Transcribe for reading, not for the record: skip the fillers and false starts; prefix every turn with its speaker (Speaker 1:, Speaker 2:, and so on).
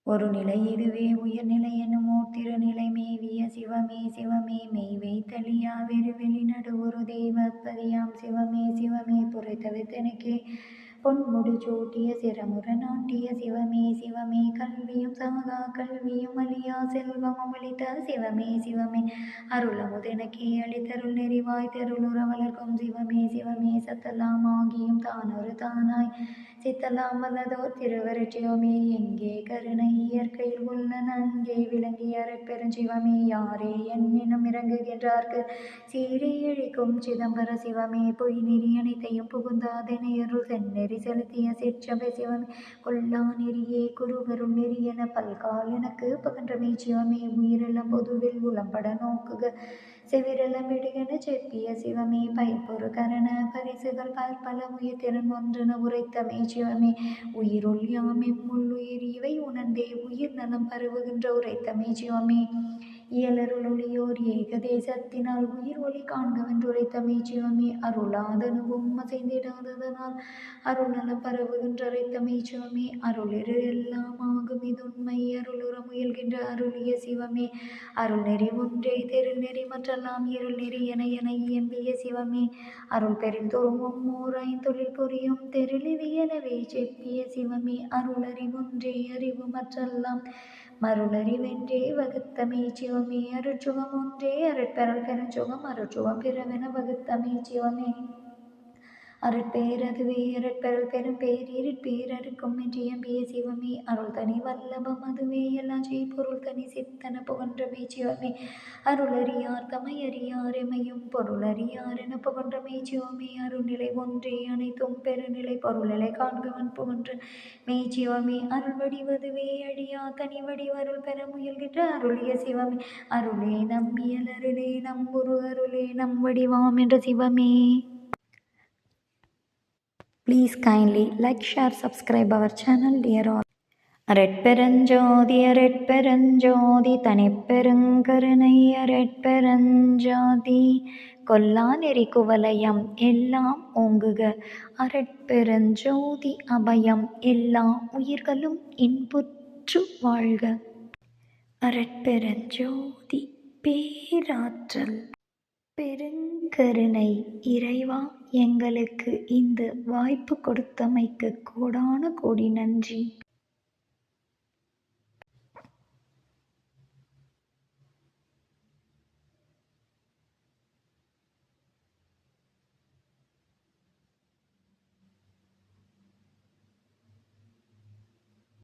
Speaker 1: ஒரு நிலை இதுவே உயர்நிலை என்னுமோ திருநிலை மேவிய சிவமே சிவமே மெய் வைத்தலியா வெறுவெளி நடு ஒரு தெய்வப்பதியாம் சிவமே சிவமே புரைத்தவித்தெனக்கே பொன்முடி சூட்டிய சிரமுற நாட்டிய சிவமே சிவமே கல்வியும் சாகா கல்வியும் அழியா செல்வமும் அளித்த சிவமே சிவமே அருளமுதெனக்கே அளித்தருள் நெறிவாய் தெருளுற வளர்க்கும் சிவமே சிவமே சத்தலாம் ஆகியும் தானொரு தானாய் சித்தலாம் வல்லதோர் திருவருட்சியோமே எங்கே கருணை இயற்கையில் உள்ளன அங்கே விளங்கிய அருட்பெருஞ்சிவமே யாரே என்னினும் இறங்குகின்றார்க்கு சீரை அழிக்கும் சிதம்பர சிவமே பொய் நெறி அனைத்தையும் புகுந்தாதெனை அருள் செந்நெறி செலுத்திய சிற்றபை சிவமே கொல்லா நெறியே குருவருள் நெறி என பல்கால் எனக்கு பகன்றமே சிவமே உயிரெல்லாம் பொதுவில் உளம்பட நோக்குக செவிரெல்லாம் விடுகென செப்பிய சிவமே பைப்பொரு கரண பரிசுகள் பற்பல உயிர்த்திறன் ஒன்றென உரைத்தமே சிவமே உயிருள் யாமெம் உள்ளுயிர் இவை உணர்ந்தே உயிர் நலம் பரவுகின்ற உரைத்தமே சிவமே இயலருள் ஒளியோர் ஏகதேசத்தினால் உயிர் ஒளி காண்கவென்று உரைத்தமே சிவமே அருளாதனுவும் அசைந்திடாததனால் அருள் நலம் பரவுகின்ற உரைத்தமே சிவமே அருளிரு எல்லாம் ஆகும் இதுண்மை அருளுற முயல்கின்ற அருளிய சிவமே அருள் நெறி ஒன்றே தெரு நெறி மற்றெல்லாம் இருள் நெறி என இயம்பிய சிவமே அருள் பெரில் தோறும் ஓர் ஐந்தொழில் புரியும் தெருளிது எனவே செப்பிய சிவமே அருள் அறிவொன்றே அறிவு மற்றெல்லாம் மருளறிவென்றே வகுத்தமே சிவமே அருட்சுகம் ஒன்றே அருட்பெறல் பெருஞ்சுகம் அருட்சுகம் பிறவென வகுத்தமே சிவமே அருட்பேரதுவே அருட்பெறல் பெரும் பேரிருட்பேரருக்கும் என்றியம்பிய சிவமே அருள் தனி வல்லபம் அதுவே எல்லாம் செய் பொருள் தனி சித்தன புகன்றமே சிவமே அருள் அறியார் தமை அறியார் எமையும் பொருள் அறியார் என புகன்றமே சிவமே அருள்நிலை ஒன்றே அனைத்தும் பெருநிலை பொருளிலை காண்கவன் புகன்ற மெய்ச்சிவமே அருள் வடிவதுவே அழியா தனி வடிவருள் பெற முயல்கின்ற அருளிய சிவமே அருளே நம்மியல் அருளே நம் குரு அருளே நம் வடிவாம் என்ற சிவமே. Please kindly like, share, subscribe our channel, dear all. அரட்பெருஞ்சோதி அரட்பெருஞ்சோதி தனிப்பெருங்கருணை அரட்பெருஞ்சோதி கொல்லா நெறி குவலயம் எல்லாம் ஓங்குக அரட்பெருஞ்சோதி அபயம் எல்லா உயிர்களும் இன்புற்று வாழ்க. அரட்பெருஞ்சோதி பேராற்றல் பெருங்கருணை இறைவா, எங்களுக்கு இந்த வாய்ப்பு கொடுத்தமைக்கு கோடான கோடி நன்றி.